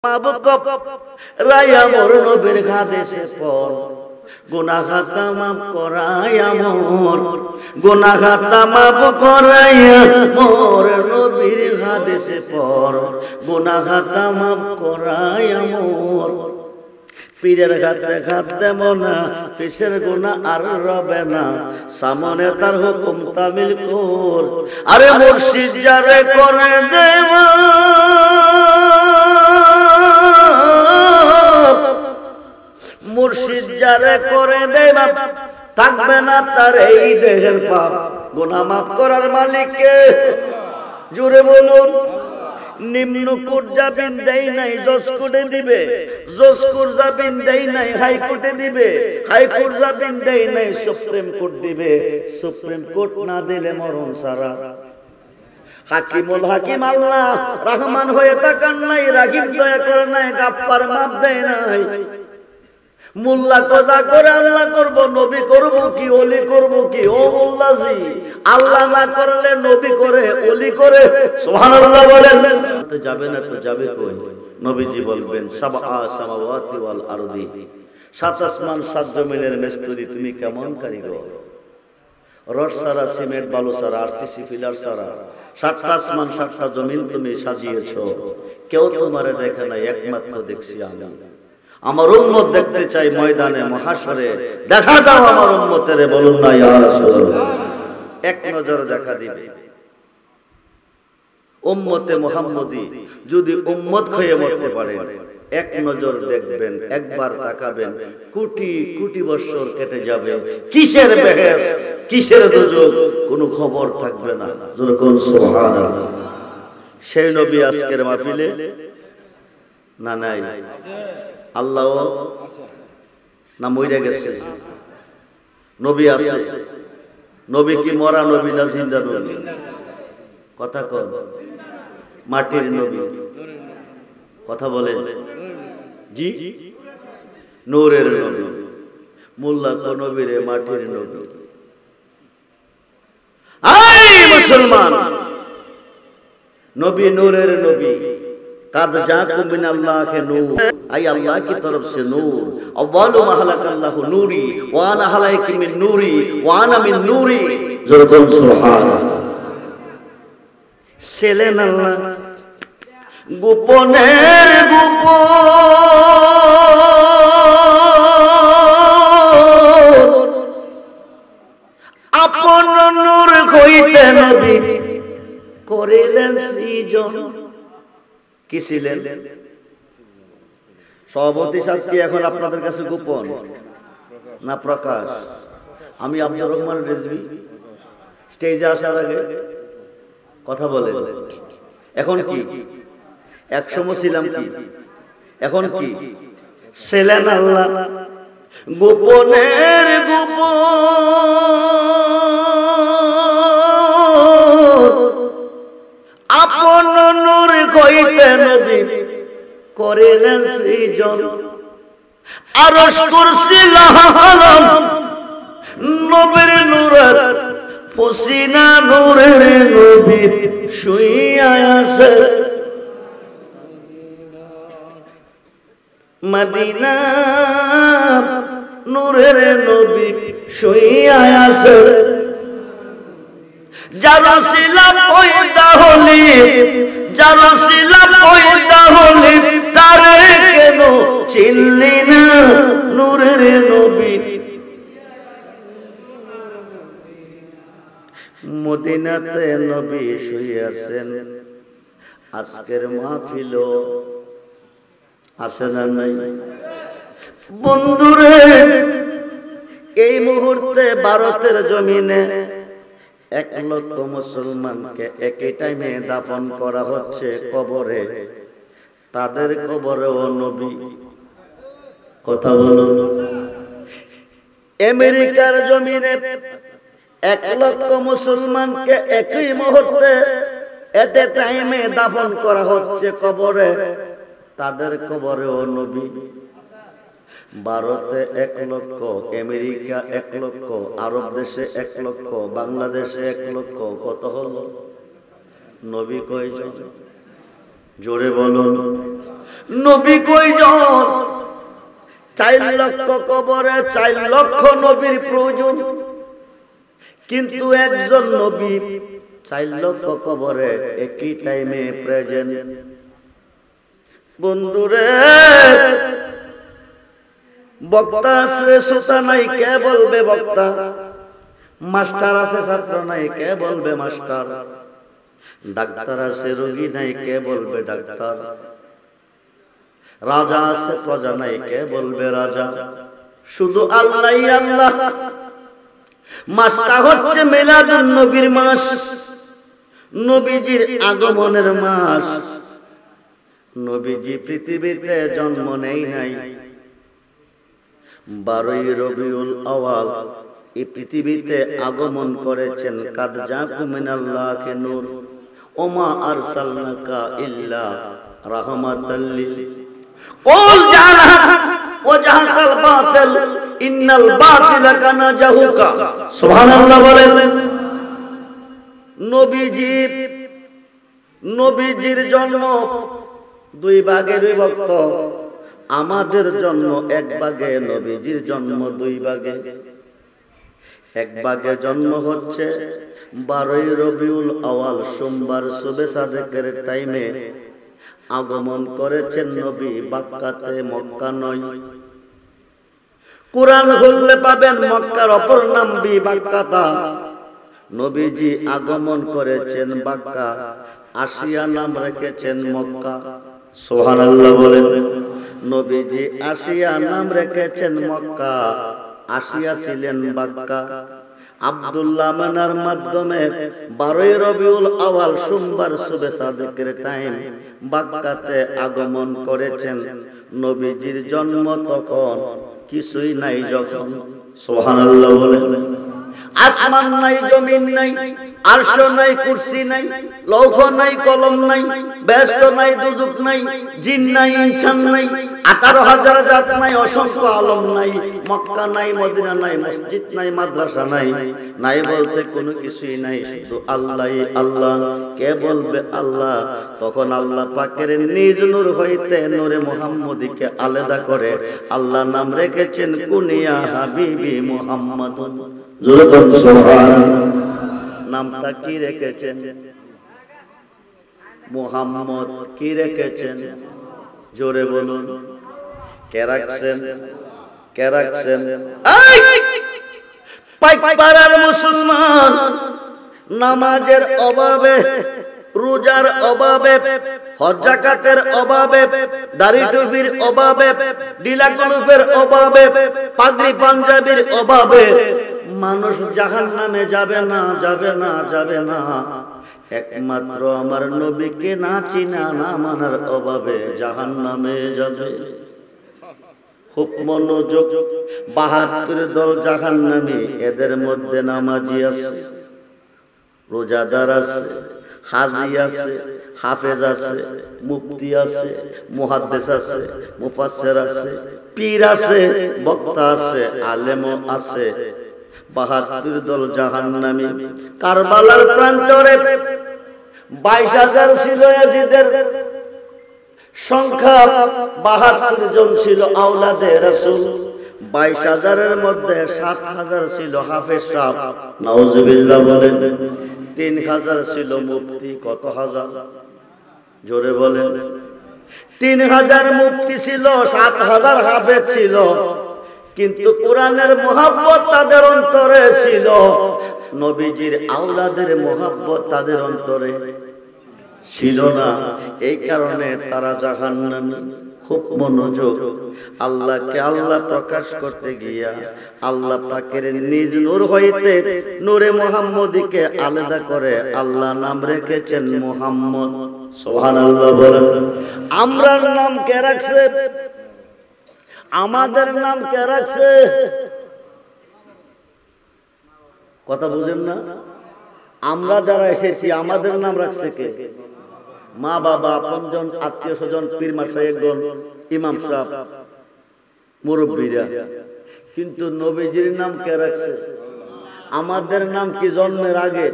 মাবুক রায়া মোর নবীর খাদেশে পর গুনাহ খাতা মাফ করায়া মোর গুনাহ খাতা মাফ করায়া মোর নবীর খাদেশে পর গুনাহ খাতা মাফ করায়া মোর পীরের খাতে খাতে মনা পিসের গুনাহ আর রবে না সামনে তার হুকুম তামিল কর আরে মুর্শিদ যারে করে দেবা মুর্শিদ যারে করে দেয় মাপ থাকবে না তার এই দেহের পাপ গুনাহ মাফ করার মালিক কে জোরে বলুন নিম্ন কোর্ট জামিন দেই নাই জজ কোর্টে দিবে জজ কোর্ট জামিন দেই নাই হাই কোর্টে দিবে হাই কোর্ট জামিন দেই নাই সুপ্রিম কোর্ট দিবে সুপ্রিম কোর্ট না দিলে মরণ সারা হাকিমুল হাকিম আল্লাহ রহমান হয়ে তাকান নাই রাহিম দয়া করে নাই গাফফার মাফ দেয় নাই মোল্লা কজা করে আল্লাহ করব নবী করব কি ওলি করব কি ও মোল্লাজি আল্লাহ না করলে নবী করে ওলি করে সুবহানাল্লাহ বলেন তো যাবে না তো যাবে কই নবীজি বলবেন সাবআ সামাওয়াতি ওয়াল আরদি সাত আসমান সাত জমিনের মিস্ত্রি তুমি কেমন কারিগর রড সারা সিমেন্ট বালু সারা আরসিসি পিলার সারা সাতটা আসমান সাতটা জমিন তুমি সাজিয়েছো কেউ তোমারে দেখে না একমাত্র দেখছি আমি আমার উম্মত দেখতে চাই ময়দানে মহাশরে দেখা দাও আমার উম্মতেরে বলুন না ইয়া রাসূলুল্লাহ এক নজর দেখা দিবে উম্মতে মুহাম্মদী যদি উম্মত হয়ে মরতে পারে এক নজর দেখবেন একবার তাকাবেন কোটি কোটি বছর কেটে যাবে কিসের বেহেশ কিসের দোজখ কোনো খবর থাকবে না জোরে কোন সুবহানাল্লাহ সেই নবী আজকের মাহফিলে না নাই আল্লাহ না মইরা গেছে নবী আছে নবী কি মরা নবী না জিন্দা নবী কথা কর মাটির নবী কথা বলেন জি নূরের নবী মোল্লা কোন নবীরে মাটির নবী আই মুসলমান নবী নূরের নবী কাদ জাকুম মিনাল্লাহি নূর आई अल्लाह की तरफ से नूर अव्वलु मा खलक़ल्लाहु नूरी व अना खलक़तु मिन नूरी व अना मिन नूरी जरकुल सुबहानाल्लाह सेलेन अल्लाह गोपनेर गोपन आपन नूर হইতে নবী করিলেন সৃজন কি ছিলেন সভাপতি সাহেব কি এখন আপনাদের কাছে গোপন না প্রকাশ আমি আব্দুর রহমান রিজভী স্টেজে আসার আগে কথা বলেন এখন কি একসময় ছিলাম কি এখন কি ছিলেন আল্লাহ গোপনের গোপন আপন নূর হইতে নবী করিলেন সৃজন আরশ কুরসি লাহালাম নবীর নূরের পসিনা নূরের নবী শুইয়া আছে মদিনা নূরের নবী শুইয়া আছে যারা শিলা পয়দা হলি যারা শিলা পয়দা হলি তারে কেন চিনলি না নূরের নবী মদিনাতে নবী শুয়ে আছেন আজকের মাহফিল আছে না নাই বন্ধুরে এই মুহূর্তে ভারতের জমিনে 1 লক্ষ মুসলমানকে একই টাইমে দাফন করা হচ্ছে কবরে তাদের কবরেও নবী কথা বলুন আমেরিকার জমিনে 1 লক্ষ মুসলমানকে একই মুহূর্তে এট এ টাইমে দাফন করা হচ্ছে কবরে তাদের কবরেও নবী ভারতে 1 লক্ষ আমেরিকা 1 লক্ষ আরব দেশে 1 লক্ষ বাংলাদেশে 1 লক্ষ কত হলো নবী কয়জন জোরে বলুন নবী কয়জন? 4 লক্ষ কবরে 4 লক্ষ নবীর প্রয়োজন, কিন্তু একজন নবী 4 লক্ষ কবরে একই টাইমে প্রেজেন্ট। বন্ধুরে, বক্তা আছে শ্রোতা নাই, কে বলবে বক্তা? মাস্টার আছে ছাত্র নাই, কে বলবে মাস্টার? ডাক্তার আছে রোগী নাই, কে বলবে ডাক্তার? রাজা আছে প্রজা নাই, কে বলবে রাজা? শুধু আল্লাহই আল্লাহ। মাসটা হচ্ছে মিলাদুন নবীর মাস, নবীজির আগমনের মাস। নবীজি পৃথিবীতে জন্ম নেই নাই 12ই রবিউল আওয়াল এই পৃথিবীতে আগমন করেছেন। কাদ জাকুম মিনাল্লাহি নূর ওমা আরসালনাকা ইল্লা রাহমাতাল লিল কুল জানা ওয়া জাহাকাল বাতিল ইন্নাল বাতিলা কানা জাহুকা। সুবহানাল্লাহ বলেন। নবীজির জন্ম 2 ভাগে বিভক্ত। আমাদের জন্ম 1 ভাগে, নবীজির জন্ম 2 ভাগে। 1 ভাগে জন্ম হচ্ছে 12ই রবিউল আওয়াল সোমবার সুবে সাদেকের টাইমে আগমন করেছেন নবী মক্কাতে, মক্কা নয়। কুরআন খুললে পাবেন মক্কার অপর নাম বিবাক্কাতা। নবীজি আগমন করেছেন মক্কা, আসিয়া নাম রেখেছেন মক্কা। সুবহানাল্লাহ বলেন। নবীজি আসিয়া নাম রেখেছেন মক্কা, আসিয়া ছিলেন মক্কা। আব্দুল্লাহ মানার মাধ্যমে 12ই রবিউল আওয়াল সোমবার সুবে সাদেকের টাইম মক্কাতে আগমন করেছেন। নবীজির জন্ম তখন কিছুই নাই যখন। সুবহানাল্লাহ বলেন। আসমান নাই, জমিন নাই, আরশ নাই, কুরসি নাই, লৌহ নাই, কলম নাই, বেহেশত নাই, দুজক নাই, জিন নাই, ইনসান নাই, 18,000 জাত নাই, অসংখ্য আলম নাই, মক্কা নাই, মদিনা নাই, মসজিদ নাই, মাদ্রাসা নাই, নাই বলতে কোনো কিছুই নাই, শুধু আল্লাহই আল্লাহ। কে বলবে আল্লাহ? তখন আল্লাহ পাকের নিজ নূর হইতে নূরে মুহাম্মদীকে আলাদা করে আল্লাহ নাম রেখেছেন কুনিয়া হাবিবি মুহাম্মাদুন। জোরে বলুন সুবহানাল্লাহ। নামটা কি রেখেছেন? মুহাম্মদ। কি রেখেছেন? জোরে বলুন। কে রাখছেন? কে রাখছেন? পাইপাড়ার মুসলমান নামাজের অভাবে, রোজার অভাবে, হজ যাকাতের অভাবে, দাড়ি টুপির অভাবে, ডিলা কলুপের অভাবে, পাগড়ি পাঞ্জাবির অভাবে মানুষ জাহান্নামে যাবে না, যাবে না, যাবে না। একমাত্র আমার নবীকে না চিনা না মানার অভাবে জাহান্নামে যাবে। খুব মনোযোগ। 72 দল জাহান্নামী। এদের মধ্যে নামাজি আছে, রোজাদার আছে, হাজি আছে, হাফেজ আছে, মুফতি আছে, মুহাদ্দিস আছে, মুফাসসির আছে, পীর আছে, বক্তা আছে, আলেমও আছে। 72 দল জাহান্নামী। কারবালার প্রান্তরে 22,000 ছিল ইয়াজিদের সংখ্যা, 72 জন ছিল আওলাদে রাসূল। 22,000-এর মধ্যে 7,000 ছিল হাফেজ সাহেব, নাউজুবিল্লাহ বলেন। 3,000 ছিল মুফতি। কত হাজার? জোরে বলেন। 3,000 মুফতি ছিল, 7,000 হাফেজ ছিল, কিন্তু কোরআনের মুহাব্বত তাদের অন্তরে ছিল, নবীজির আওলাদের মুহাব্বত তাদের অন্তরে ছিল না। এই কারণে তারা জাহান্নামী। খুব মনোযোগ। আল্লাহকে আল্লাহ প্রকাশ করতে গিয়া আল্লাহ পাকের নিজ নূর হইতে নূরে মুহাম্মদীকে আলাদা করে আল্লাহ নাম রেখেছেন মুহাম্মদ। সুবহানাল্লাহ বলেন। আমরার নাম কে রাখছে? আমাদের নাম কে রাখছে? কথা বুঝেন না? আমরা যারা এসেছি আমাদের নাম রাখছে কে? মা বাবা, আপনজন, আত্মীয় স্বজন, পীর মাশায়েখগণ, ইমাম সাহেব, মুরব্বীরা। কিন্তু নবীজির নাম কে রাখছে? আমাদের নাম কি জন্মের আগে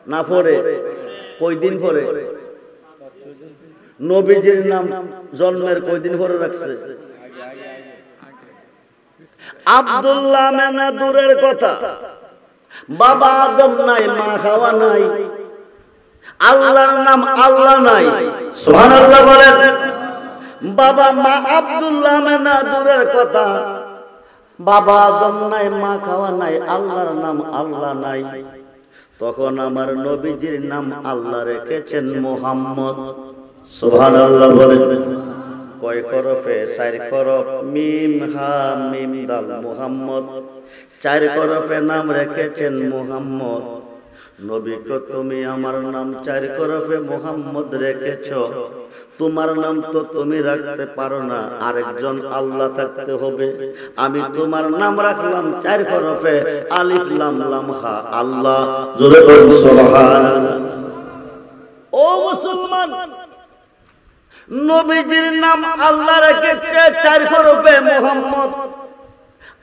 না পরে? কয়দিন পরে? নবীজির নাম জন্মের কয়দিন পরে রাখছে? আব্দুল্লাহ মেনা দূরের কথা, বাবা আদম নাই, মা হাওয়া নাই, আল্লাহর নাম আল্লাহ নাই। সুবহানাল্লাহ বলেন। বাবা মা আব্দুল্লাহ মেনা দূরের কথা, বাবা আদম নাই, মা খাওয়া নাই, আল্লাহর নাম আল্লাহ নাই। তখন আমার নবীজির নাম আল্লাহ রেখেছেন মুহাম্মদ। সুবহানাল্লাহ বলেন। কয় হরফে? 4 হরফ, মিম হা মিম দাল, মুহাম্মদ। 4 হরফে নাম রেখেছেন মুহাম্মদ। নবীকে তুমি আমার নাম 4 হরফে মুহাম্মদ রেখেছ, তোমার নাম তো তুমি রাখতে পারো না, আরেকজন আল্লাহ থাকতে হবে। আমি তোমার নাম রাখলাম 4 হরফে, আলিফ লাম লাম হা, আল্লাহ। জোরে বলুন সুবহানাল্লাহ। ও মুসলমান, নবীজির নাম আল্লাহ রেখেছে 4 হরফে মুহাম্মদ,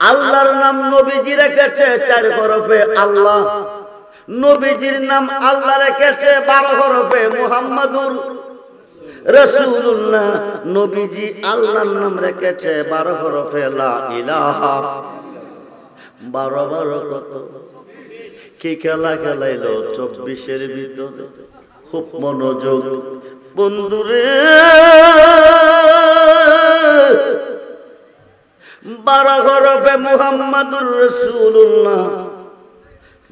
আল্লাহর নাম নবীজি রেখেছে 4 হরফে আল্লাহ। নবীজির নাম আল্লাহ রেখেছে 12 হরফে মুহাম্মাদুর রাসূলুল্লাহ। নবীজি আল্লাহর নাম রেখেছে 12 হরফে লা ইলাহা। 12 কত? কি খেলা খেলাইলো 24-এর ভিতরে? খুব মনোযোগ বন্ধুরে। 12 হরফে মুহাম্মাদুর রাসূলুল্লাহ,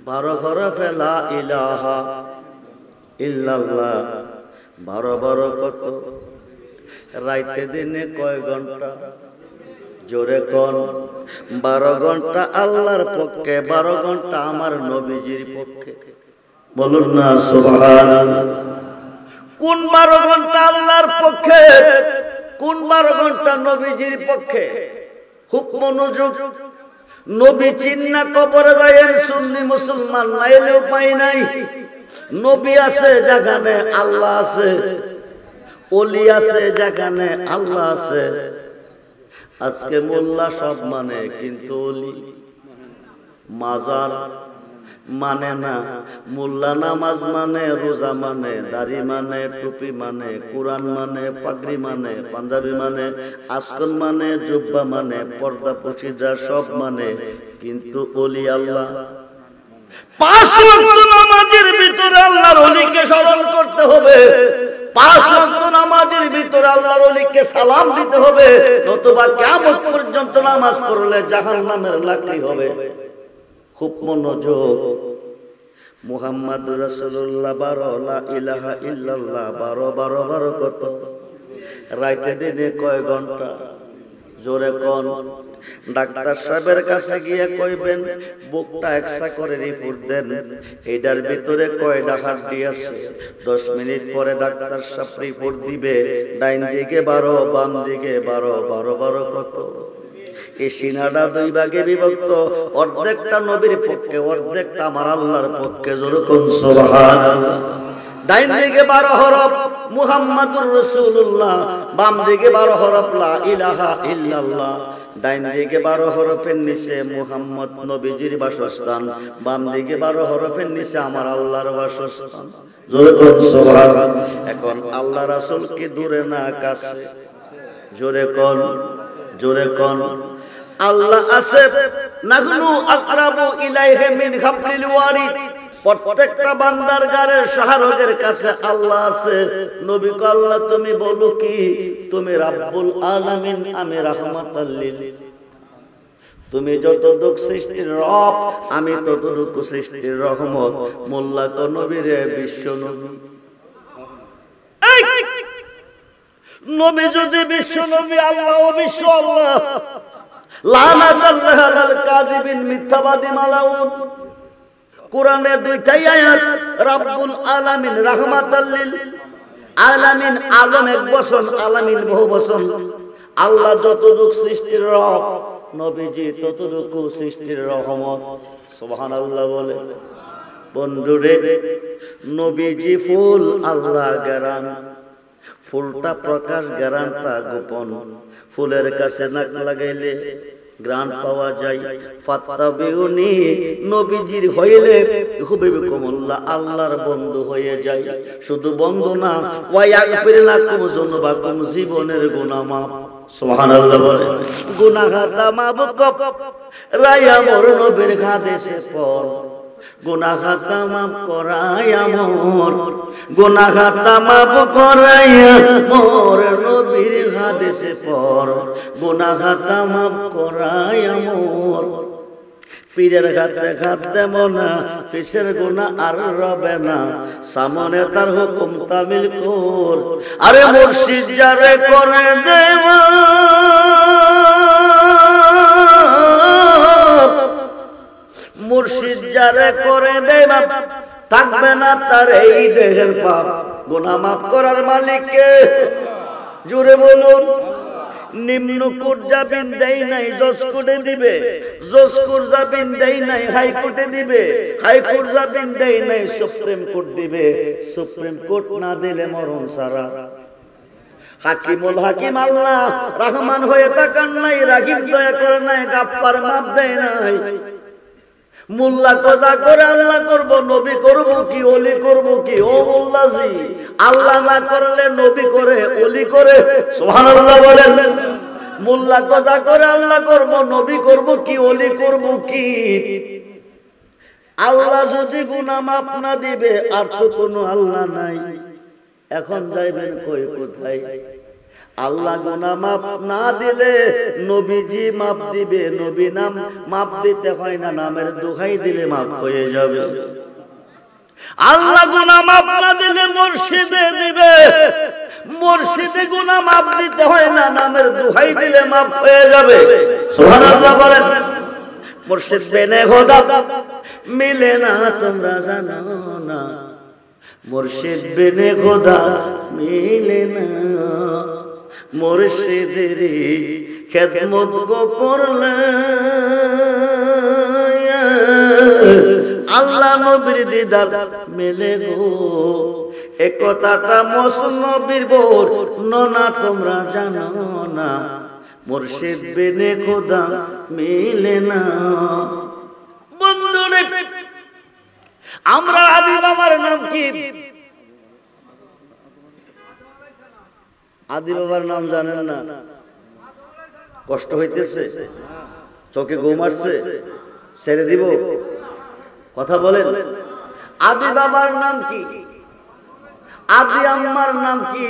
12 হরফে লা ইলাহা ইল্লাল্লাহ। 12 কত? রাইতে দিনে কয় ঘন্টা? জোরে কোন? 12 ঘন্টা আল্লাহর পক্ষে, 12 ঘন্টা আমার নবীজির পক্ষে। বলুন না সুবহানাল্লাহ। কোন 12 ঘন্টা আল্লাহর পক্ষে, কোন 12 ঘন্টা নবীজির পক্ষে? খুব মনোযোগ। নবী চিন্না কবরে যায়েন সুন্নি মুসলমান, নাইলেও পাই নাই। নবী আছে যেখানে আল্লাহ আছে, ওলি আছে যেখানে আল্লাহ আছে। আজকে মোল্লা সব মানে, কিন্তু ওলি মাজার মানে না। মোল্লা নামাজ মানে, রোজা মানে, দাড়ি মানে, টুপি মানে, কোরআন মানে, পাগড়ি মানে, পাঞ্জাবি মানে, আসকন মানে, জুব্বা মানে, পর্দা পশিদা সব মানে, কিন্তু ওলি আল্লাহ। 5 ওয়াক্ত নামাজের ভিতরে আল্লাহর ওলিকে স্মরণ করতে হবে। 5 ওয়াক্ত নামাজের ভিতরে আল্লাহর ওলিকে সালাম দিতে হবে, নতুবা কিয়ামত পর্যন্ত নামাজ পড়লে জাহান্নামের লাকড়ি হবে। খুব মনোযোগ। মুহাম্মাদুর রাসূলুল্লাহ 12, লা ইলাহা ইল্লাল্লাহ 12 কত? রাইতে দিনে কয় ঘন্টা? জোরে কোন? ডাক্তার সাহেবের কাছে গিয়ে কইবেন বুকটা এক্সা করে রিপোর্ট দেন, এটার ভিতরে কয়টা হাড্ডি আছে। 10 মিনিট পরে ডাক্তার সাহেব রিপোর্ট দিবে, ডাইন দিকে 12, বাম দিকে 12, 12 কত? এই সিনাটা 2 ভাগে বিভক্ত, অর্ধেকটা নবীর পক্ষে, অর্ধেকটা আমার আল্লাহর পক্ষে। জোরে কোন সুবহানাল্লাহ। ডাইন দিকে 12 হরফ মুহাম্মাদুর রাসূলুল্লাহ, বাম দিকে 12 হরফ লা ইলাহা ইল্লাল্লাহ। ডাইন দিকে 12 হরফের নিচে মুহাম্মদ নবীজির বাসস্থান, বাম দিকে 12 হরফের নিচে আমার আল্লাহর বাসস্থান। জোরে কোন সুবহানাল্লাহ। এখন আল্লাহ রাসূল কি দূরে না কাছে? জোরে কোন, জোরে কোন। আল্লাহ আছে, নাহনু আকরাবু ইলাইহি মিন হাবলিল ওয়ারিদ। প্রত্যেকটা বান্দার গায়ের শাহরগের কাছে আল্লাহ আছে। নবী কো আল্লাহ তুমি বলো কি? তুমি রাব্বুল আলামিন, আমি রাহমাতাল লিল। তুমি যতটুকু সৃষ্টির রব, আমি ততটুকু সৃষ্টির রহমত। মোল্লা তো নবীরে বিশ্ব নবী। নবী যদি বিশ্ব নবী, আল্লাহ বিশ্ব আল্লাহ। লানাতাল্লাহ আলাল কাযিবিন, মিথ্যাবাদী মালাউন। কোরআনের 2টাই আয়াত, রাব্বুল আলামিন, রাহমাতাল লিল আলামিন। আলম এক বচন, আলামিন বহু বচন। আল্লাহ যতটুকু সৃষ্টির রব, নবীজি ততটুকু সৃষ্টির রহমত। সুবহানাল্লাহ বলে। বন্ধুরে, নবীজি ফুল, আল্লাহ গারান। ফুলটা প্রকাশ, গারানটা গোপন। ফুলের কাছে নাক লাগাইলে গ্রাণ পাওয়া যায়। ফাত্তাবিউনি নবীজির হইলে হুবিবকুমুল্লাহ আল্লাহর বন্ধু হয়ে যায়। শুধু বন্ধু না, ওয়া ইয়াগফির লাকুম যুনুবাকুম জীবনের গুনাহ মাফ। সুবহানাল্লাহ বলে গুনাহ খাতা মাফ করায় মোর নবীর হাদিসে পড়, গুনাহ খাতা মাফ করায় মোর, গুনাহ খাতা মাফ করায় মোর নবীর হাদিসে পড়, গুনাহ খাতা মাফ করায় মোর। পীরের খাতে খাতে মনা পিসের গুনাহ আর রবে না, সামনে তার হুকুম তামিল কর। আরে মুর্শিদ যারে করে দেওয়া মুর্শিদ যারে করে দেওয়া থাকবে না তার এই দেহের পাপ। গুনাহ মাফ করার মালিককে জোরে বলুন। নিম্ন কোর্ট জামিন দেই নাই, জজ কোর্টে দিবে। জজ কোর্ট জামিন দেই নাই, হাইকোর্টে দিবে। হাইকোর্ট জামিন দেই নাই, সুপ্রিম কোর্ট দিবে। সুপ্রিম কোর্ট না দিলে মরণ সারা। হাকিমুল হাকিম আল্লাহ রহমান হয়ে তাকান নাই, রাহিম দয়া করে নাই, গাফফার মাপ দেয় নাই। মোল্লা কজা করে আল্লাহ করব, নবী করব কি ওলি করব কি? ও মোল্লাজি, আল্লাহ না করলে নবী করে ওলি করে। সুবহানাল্লাহ বলেন। মোল্লা কজা করে আল্লাহ করব, নবী করব কি ওলি করব কি? আল্লাহ যদি গুনাহ মাফ না দিবে আর তো কোনো আল্লাহ নাই। এখন যাইবেন কই কোথায়? আল্লাহ গুনাহ মাফ না দিলে নবীজি মাফ দিবে। নবী নাম মাফ দিতে হয় না, নামের দোহাই দিলে মাফ হয়ে যাবে। আল্লাহ গুনাহ মাফ না দিলে মুর্শিদে দিবে। মুর্শিদে গুনাহ মাফ দিতে হয় না, নামের দোহাই দিলে মাফ হয়ে যাবে। সুবহানাল্লাহ বলেন। মুর্শিদ বিনে খোদা মিলে না তোমরা জানো না, মুর্শিদ বিনে খোদা মিলে না। মুর্শিদের খেদমত গো করলে আল্লাহ নবীর দিদার মেলে গো। এ কথাটা মসনবীর বোর না তোমরা জানো না, মুর্শিদ বিনে খোদা মিলে না। বন্ধুরে আমরা আদি বাবার নাম কি? আদি বাবার নাম জানেন না? কষ্ট হইতেছে? চোখে ঘুম আসছে? ছেড়ে দিব? কথা বলেন। আদি বাবার নাম কি? আদি আম্মার নাম কি?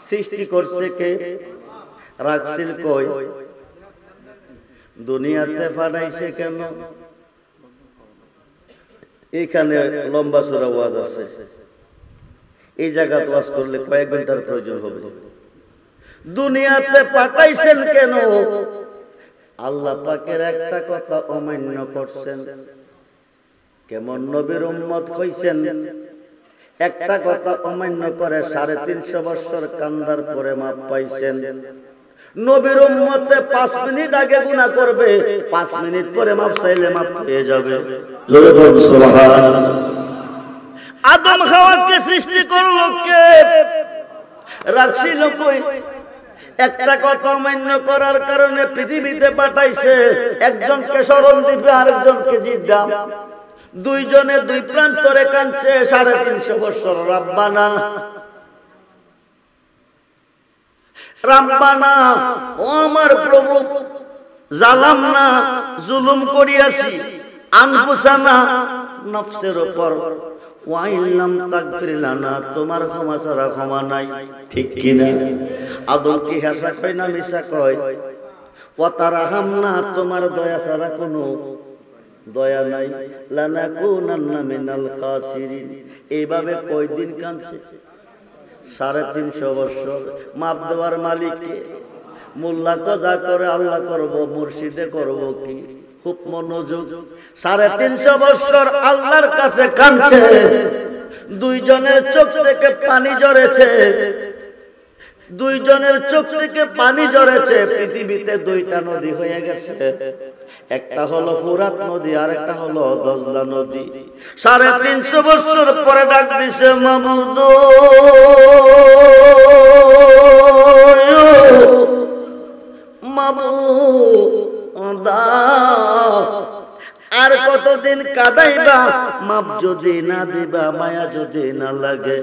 সৃষ্টি করছে কে? রাখছিল কই? দুনিয়াতে পাঠাইছে কেন? এখানে লম্বা চূড়া ওয়াজ আছে, এই জায়গা ওয়াজ করলে কয়েক ঘন্টার প্রয়োজন হবে। দুনিয়াতে পাঠাইছেন কেন? আল্লাহ পাকের একটা কথা অমান্য করছেন। কেমন নবীর উম্মত হইছেন? একটা কথা অমান্য করে 350 বছর কান্দার পরে মাপ পাইছেন। নবীর উম্মতে 5 মিনিট আগে গুনাহ করবে, 5 মিনিট পরে মাপ চাইলে মাপ পেয়ে যাবে। জোরে বলুন সুবহানাল্লাহ। আদম হাওয়াকে সৃষ্টি করলো কে? রাখছিল কই? একটা কথা অমান্য করার কারণে পৃথিবীতে পাঠাইছে। একজনকে স্মরণ দিবে, আরেকজনকে জিদ্দাম। দুইজনে দুই প্রান্তরে কাঁদছে 350 বছর। রাব্বানা রাব্বানা, ও আমার প্রভু, জালামনা জুলুম করিয়াছি আনফুসানা, নফসের উপর, ওয়া ইল্লাম তাগফির লানা, তোমার ক্ষমা ছাড়া ক্ষমা নাই। ঠিক কি না? আদম কি হাসা কয় না মিছা কয়? ওয়া তারহামনা, তোমার দয়া ছাড়া কোনো দয়া নাই। লানাকুনান্না মিনাল খাসিরিন, এইভাবে কয়দিন কাঁদছে? 350 বছর। মাপ দেওয়ার মালিককে। মোল্লা কজা করে আল্লাহ করব, মুর্শিদে করব কি? খুব মনোযোগ। 350 বছর আল্লাহর কাছে কাঁদছে। দুইজনের চোখ থেকে পানি ঝরেছে, দুইজনের চোখ থেকে পানি ঝরেছে। পৃথিবীতে 2টা নদী হয়ে গেছে, একটা হলো ফুরাত নদী আর একটা হলো দজলা নদী। 350 বছর পরে ডাক দিছে, মাবুদ মাবুদ কতদিন কাঁদাইবা, মাপ যদি না দিবা, মায়া যদি না লাগে।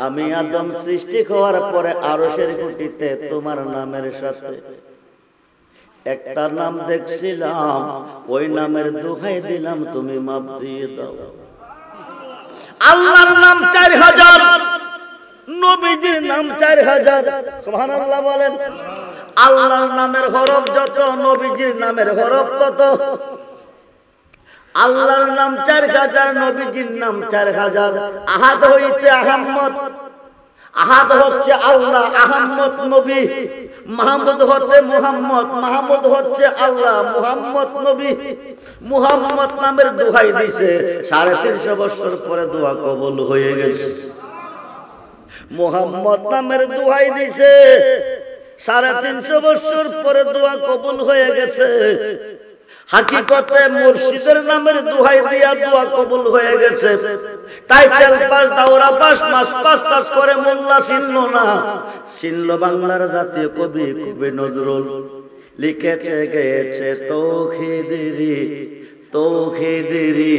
আমি আদম সৃষ্টি হওয়ার পরে আরশের খুঁটিতে তোমার নামের সাথে একটা নাম দেখছিলাম, ওই নামের দোহাই দিলাম, তুমি মাপ দিয়ে দাও। আল্লাহর নাম 4000, নবীজির নাম 4000। সুবহানাল্লাহ বলেন। আল্লাহর নামের হরফ যত, নবীজির নামের হরফ তত। আল্লাহর নাম 4000, নবীজির নাম 4000। আহাদ হইতে আহম্মদ, আহাদ হচ্ছে আল্লাহ, আহম্মদ নবী। মাহমুদ হচ্ছে মুহাম্মদ, মাহমুদ হচ্ছে আল্লাহ, মুহাম্মদ নবী। মুহাম্মদ নামের দোহাই দিছে, 350 বছর পরে দোয়া কবুল হয়ে গেছে। মুহাম্মদ নামের দোহাই দিছে, 350 বছর পরে দোয়া কবুল হয়ে গেছে। হাকিকতে মুর্শিদের নামের দোহাই দিয়া দোয়া কবুল হয়ে গেছে। টাইটেল পাস, দাওরা পাস, মাস পাস করে মোল্লা চিনল না, চিনল বাংলার জাতীয় কবি কবি নজরুল। লিখেছে গেয়েছে তৌহিদেরি, তৌহিদেরি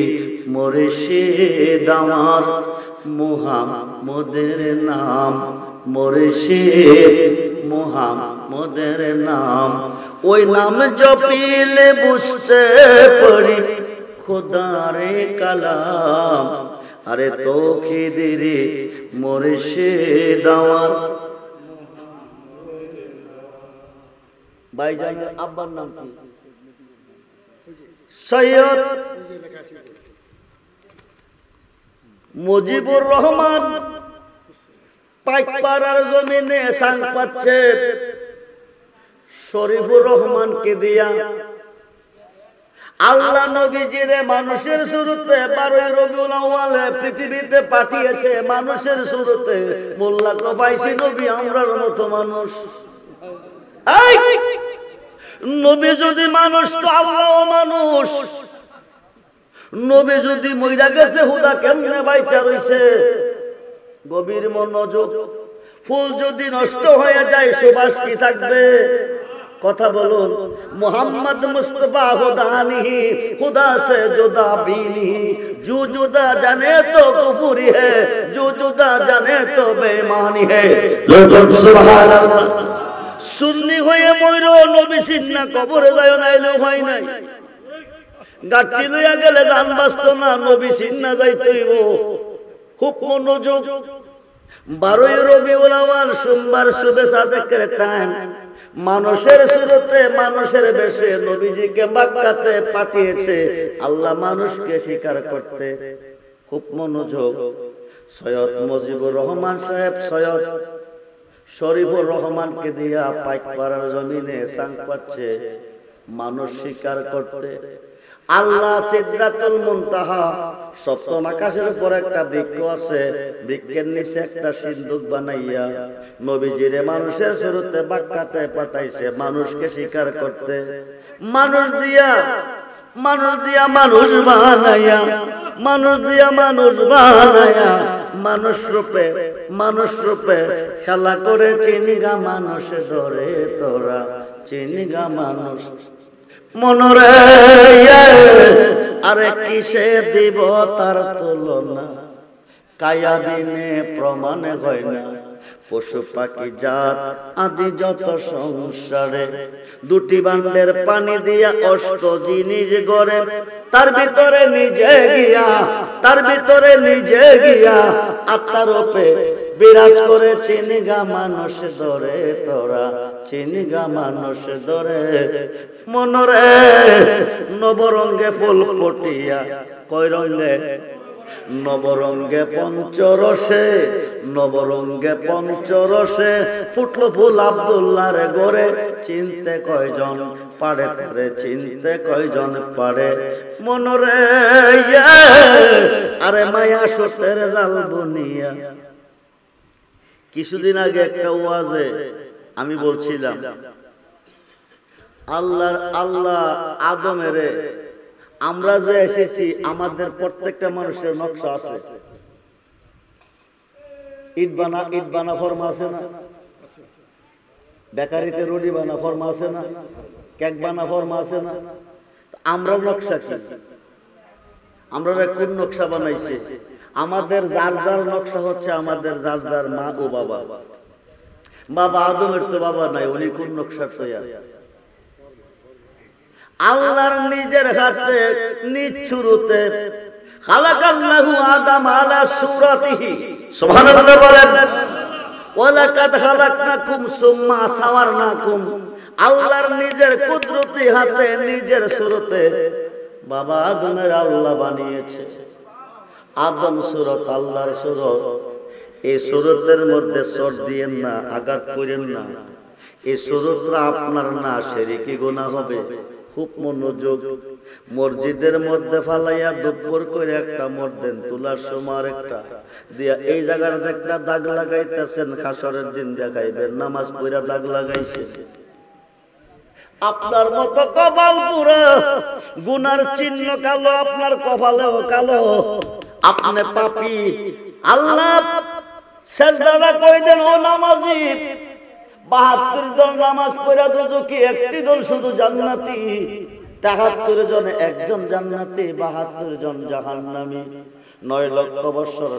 মুর্শিদ আমার, মুহাম্মদের নাম মুর্শিদ, মুহাম্মদের নাম। ওই নাম জপিলে বুঝতে পারি খোদারে কালাম। আরে তৌহিদেরি মুর্শিদ আমার। ভাইজানের আব্বার নাম কি? সৈয়দ মুজিবুর রহমান। পাইকপাড়ার জমিনে সাং পাচ্ছে শরীফুর রহমানকে দিয়া। আল্লাহ নবীজিরে মানুষের শুরুতে 12 রবিউল আউয়ালে পৃথিবীতে পাঠিয়েছে, মানুষের শুরুতে। মোল্লা কবাইশি নবী আমরার মতো মানুষ। নবী যদি মানুষ তো আল্লাহ মানুষ। নবী যদি মইরা গেছে, হুদা কেমনে বাইচা রইছে? গভীর মনোযোগ। ফুল যদি নষ্ট হয়ে যায়, সুবাস কি থাকবে? কথা বলুন। মোহাম্মদ মুস্তাফা হুদানিহি, খুদা সে জুদা বিনি, জু জুদা জানে তো কুফরি है, জু জুদা জানে তো বেঈমানি है। লোকন সুবহানাল্লাহ। সুন্নি হয়ে মইরো, নবী সিন্না কবরে যায় নাইলেও হয় নাই। গাটি লইয়া গেলে জান বাঁচত না, নবী সিন্না যাইতেইব। খুব মনোযোগ। 12 রবিউল আউয়াল সোমবার শুভে সাদেকের টাইম। মানুষের শুরুতে মানুষের বেশে নবীজিকে মক্কাতে পাঠিয়েছে আল্লাহ মানুষকে স্বীকার করতে। খুব মনোযোগ। সৈয়দ মুজিবুর রহমান সাহেব সৈয়দ শরীফুর রহমানকে দিয়া পাইকপাড়ার জমিনে সাং পাচ্ছে মানুষ স্বীকার করতে। আল্লাহ সিদরাতুল মুনতাহা, সপ্তম আকাশের উপর একটা বৃক্ষ আছে, বৃক্ষের নিচে একটা সিন্দুক বানাইয়া নবীজিরে মানুষের শুরুতে মক্কাতে পাঠাইছে মানুষকে স্বীকার করতে। মানুষ দিয়া মানুষ বানাইয়া, মানুষ দিয়া মানুষ বানাইয়া, মানুষ রূপে খেলা করে চিনিগা মানুষ ধরে তোরা, চিনিগা মানুষ মনরে। আরে কিসে দিব তার তুলনা, কায়াবিনে প্রমাণ হয় না। পশু পাখি জাত আদি যত সংসারে, দুটি বান্ডের পানি দিয়া অষ্ট জিনিস গড়ে। তার ভিতরে নিজে গিয়া, তার ভিতরে নিজে গিয়া আত্মার রূপে বিরাজ করে চিনিগা মানুষ ধরে তোরা, চিনিগা মানুষ ধরে মনরে। নবরঙ্গে ফুল ফুটিয়া কয় রঙ্গে, নবরঙ্গে পঞ্চরসে, নবরঙ্গে পঞ্চরসে ফুটলো ফুল আব্দুল্লাহর গড়ে। চিনতে কয়জন পারে তারে, চিনতে কয়জন পারে মনরে। আরে মায়া সতের জাল বুনিয়া। কিছুদিন আগে একটা ওয়াজে আমি বলছিলাম আল্লাহ আদমের, আমরা যে এসেছি আমাদের প্রত্যেকটা মানুষের নকশা আছে। ইট বানা ফর্ম আছে না? বেকারিতে রুটি বানা ফর্ম আছে না? কেক বানা ফর্ম আছে না? আমরা নকশা কি? আমরা কোন নকশা বানাইছে? আমাদের যার যার নকশা হচ্ছে আমাদের যার যার মা ও বাবা। বাবা আদমের তো বাবা নাই, উনি কোন নকশা তৈরি? আল্লাহর নিজের হাতে নিজ শুরুতে খালাকাল্লাহু আদম আলা সূরাতিহি, সুবহানাল্লাহ বলেন। ওয়ালাকাদ খালাকনাকুম সুম্মা সাওয়ারনাকুম, আল্লাহর নিজের কুদরতি হাতে নিজের সুরতে বাবা আদমের আল্লাহ বানিয়েছে। আদম সুরত আল্লাহর সুরত। এই সুরতের মধ্যে সর দিয়েন না, আঘাত করেন না। এই সুরতরা আপনার না শিরকি গুনাহ হবে। খুব মনোযোগ। মসজিদের মধ্যে ফালাইয়া দুপুর করে একটা মর্দেন তুলার সময় একটা দিয়া এই জায়গার একটা দাগ লাগাইতেছেন, হাসরের দিন দেখাইবেন নামাজ পড়া দাগ লাগাইছে। আপনার মতো কপাল পুরা গুনার চিহ্ন কালো, আপনার কপালেও কালো, আপনি পাপী। আল্লাহ সেজদাটা কই দেন ও নামাজি, ৭২ জন নামাজ পড়া দুজকি, একটি দল শুধু জান্নাতি। ৭৩ জনে একজন জান্নাতি, ৭২ জন জাহান্নামী। ৯ লক্ষ বৎসর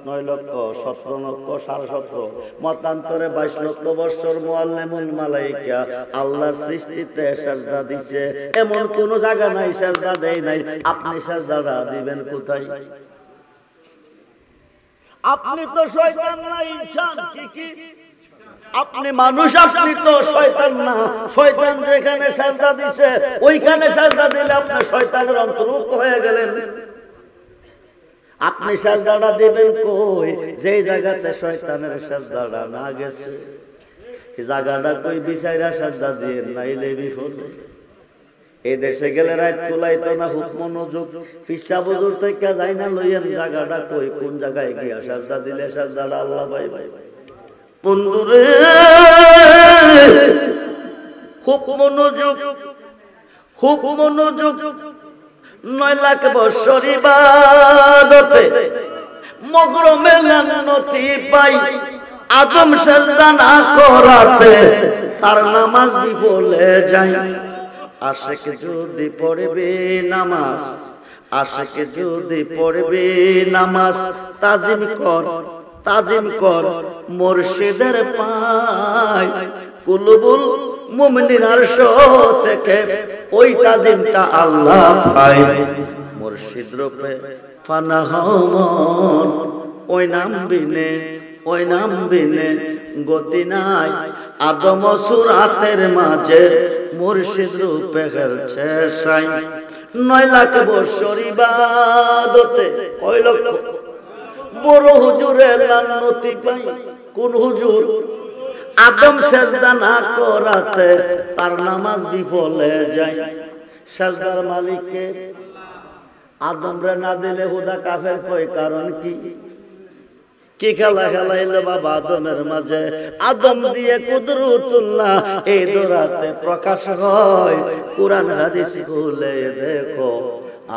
৯ লক্ষ ১৭ লক্ষ ১৭.৫ মতান্তরে ২২ লক্ষ বৎসর মুআল্লিমুল মালাইকা আল্লাহর সৃষ্টিতে সাজদা দিছে। এমন কোন জায়গা নাই সাজদা দেয় নাই। আপনি সাজদাটা দিবেন কোথায়? আপনি তো শয়তান না, ইনসান। কি আপনি মানুষ, আপনি তো শয়তান না। শয়তান যেখানে সাজদা দিছে ওইখানে সাজদা দিলে আপনি শয়তানের অন্তর্ভুক্ত হয়ে গেলেন। আপনি সাজদাটা দিবেন কই? যে জায়গাতে শয়তানের সাজদাটা না গেছে এই জায়গাটা কই বিচাইরা সাজদা দিয়ে নাইলে বিফল। এই দেশে গেলে রাত তোলাইতো না, খুব মনোযোগ। ফিসা বুজুর থেকে যাই না লইয়েন জায়গাটা কই, কোন জায়গায় গিয়া সাজদা দিলে সাজদাটা আল্লাহ পাই। বন্ধুরে খুব মনোযোগ, খুব মনোযোগ। ৯ লাখ বৎসর ইবাদতে মগরমে লানতি পাই, আদম সাজদা না করাতে তার নামাজ বিফলে যায়। আশিক যদি পড়বে নামাজ, আশিক যদি পড়বে নামাজ, তাজিম কর, তাজিম কর মুর্শিদের পায়। কুলুবুল মুমিনিন আরশ থেকে ওই তাজিমটা আল্লাহ পায়। মুর্শিদ রূপে ফানা হমন, ওই নাম বিনে, ওই নাম বিনে গতি নাই। আদম সুরাতের মাঝে মুর্শিদ রূপে খেলছে সাই। ৯ লাখ বৎসর ইবাদতে কয় লক্ষ বড় হুজুরে লানতি পাই। কোন হুজুর? আদম সাজদা না করাতে তার নামাজ বিফলে যায়। সাজদার মালিককে আদম রে না দিলে হুদা কাফের কয়, কারণ কি? কি খেলা খেলাইলো বাবা আদমের মাঝে? আদম দিয়ে কুদরতুল্লাহ এই দরাতে প্রকাশ হয়। কুরআন হাদিস খুলে দেখো,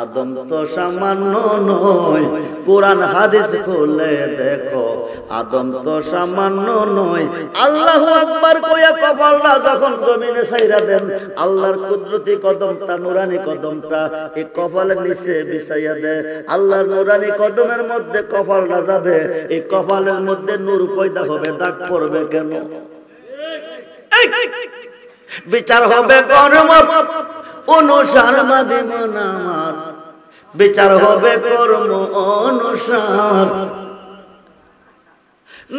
আদম তো সামান্য নয়। কুরআন হাদিস খুলে দেখো, আদম তো সামান্য নয়। আল্লাহু আকবার কইয়া কপালটা যখন জমিনে ছাইরা দেন, আল্লাহর কুদরতি কদমটা, নুরানি কদমটা এই কপালের নিচে বিছাইয়া দেয়। আল্লাহর নুরানি কদমের মধ্যে কপালটা যাবে, এই কপালের মধ্যে নূর পয়দা হবে। দাগ পড়বে কেন? বিচার হবে কর্ম অনুসার মাধ্যমে আমার, বিচার হবে কর্ম অনুসার।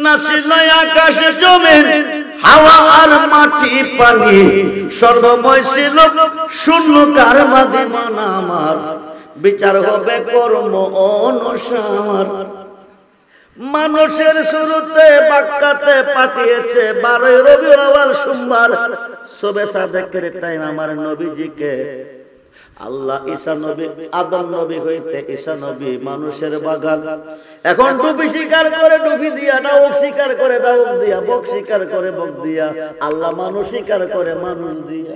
নাসিল আকাশ জমিন হাওয়া আর মাটি পানি, সর্বময় ছিল শূন্য কার মাধ্যমে আমার। বিচার হবে কর্ম অনুসার। মানুষের শুরুতে মক্কাতে পাঠিয়েছে 12 রবিউল আউয়াল সোমবার শবে সাদেকের টাইম আমার নবীজিকে আল্লাহ ঈসা নবী, আদম নবী হইতে ঈসা নবী মানুষের বাগান। এখন টুপি স্বীকার করে টুপি দিয়া, দাউক স্বীকার করে দাউক দিয়া, বক স্বীকার করে বক দিয়া, আল্লাহ মানুষ স্বীকার করে মানুষ দিয়া।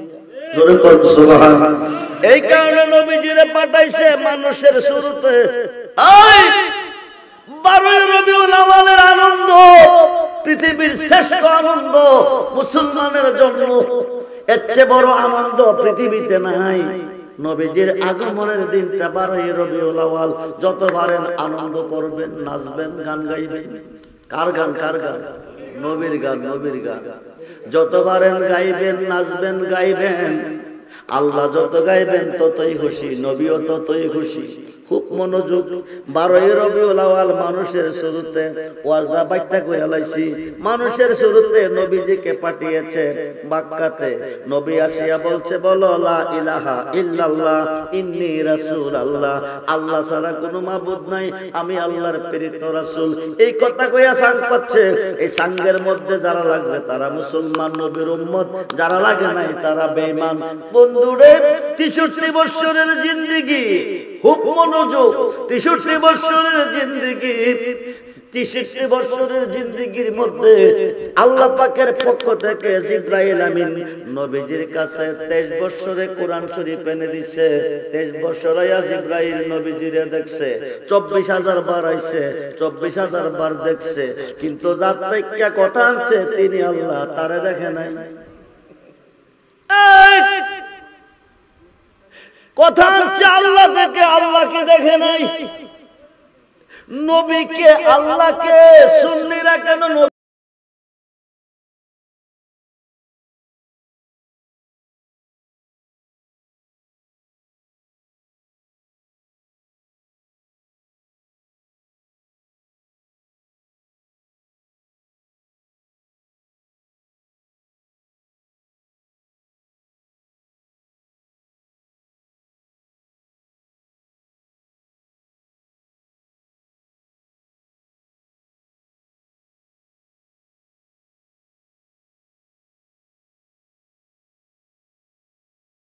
জোরে কোন সুবহান। এই কারণে নবীজিরে পাঠাইছে মানুষের শুরুতে। এই 12 রবিউল আউয়ালের আনন্দ পৃথিবীর শ্রেষ্ঠ আনন্দ মুসলমানের জন্য। এর চেয়ে বড় আনন্দ পৃথিবীতে নাই। নবীজির আগমনের দিনটা 12ই রবিউল আউয়াল। যত পারেন আনন্দ করবেন, নাচবেন, গান গাইবেন। কার গান? কার গান? নবীর গান, নবীর গান। যত পারেন গাইবেন, নাচবেন, গাইবেন। আল্লাহ যত গাইবেন ততই খুশি, নবীও ততই খুশি। খুব মনোযোগ। 12ই রবিউল আউয়াল মানুষের শুরুতে ওয়াজটা বাইত্যা কইরা লাইছি। মানুষের শুরুতে নবীজিকে পাঠিয়েছে মক্কাতে। নবী আসিয়া বলছে, বলো লা ইলাহা ইল্লাল্লাহ ইন্নী রাসূলুল্লাহ। আল্লাহ ছাড়া কোনো মাবুদ নাই, আমি আল্লাহর প্রেরিত রাসূল। এই কথা কইয়া সাজ পাচ্ছে। এই সাঙ্গের মধ্যে যারা লাগছে তারা মুসলমান, নবীর উম্মত। যারা লাগে নাই তারা বেঈমান। বন্ধুরে, 63 বছরের জিন্দেগি, খুব মনোযোগ। 63 বছরের জিন্দেগি, 63 বছরের জিন্দেগির মধ্যে আল্লাহ পাকের পক্ষ থেকে জিবরাইল আমিন নবীজির কাছে 23 বছরে কোরআন শরীফ এনে দিছে। 23 বছর আয়া জিবরাইল নবীজিরে দেখছে। 24,000 বার আইছে, 24,000 বার দেখছে। কিন্তু যার থেকে কথা আনছে তিনি আল্লাহ, তারে দেখে নাই। কথা আনছে আল্লাহ থেকে, আল্লাহকে দেখে নাই। নবীকে, আল্লাহকে, সুন্নিরা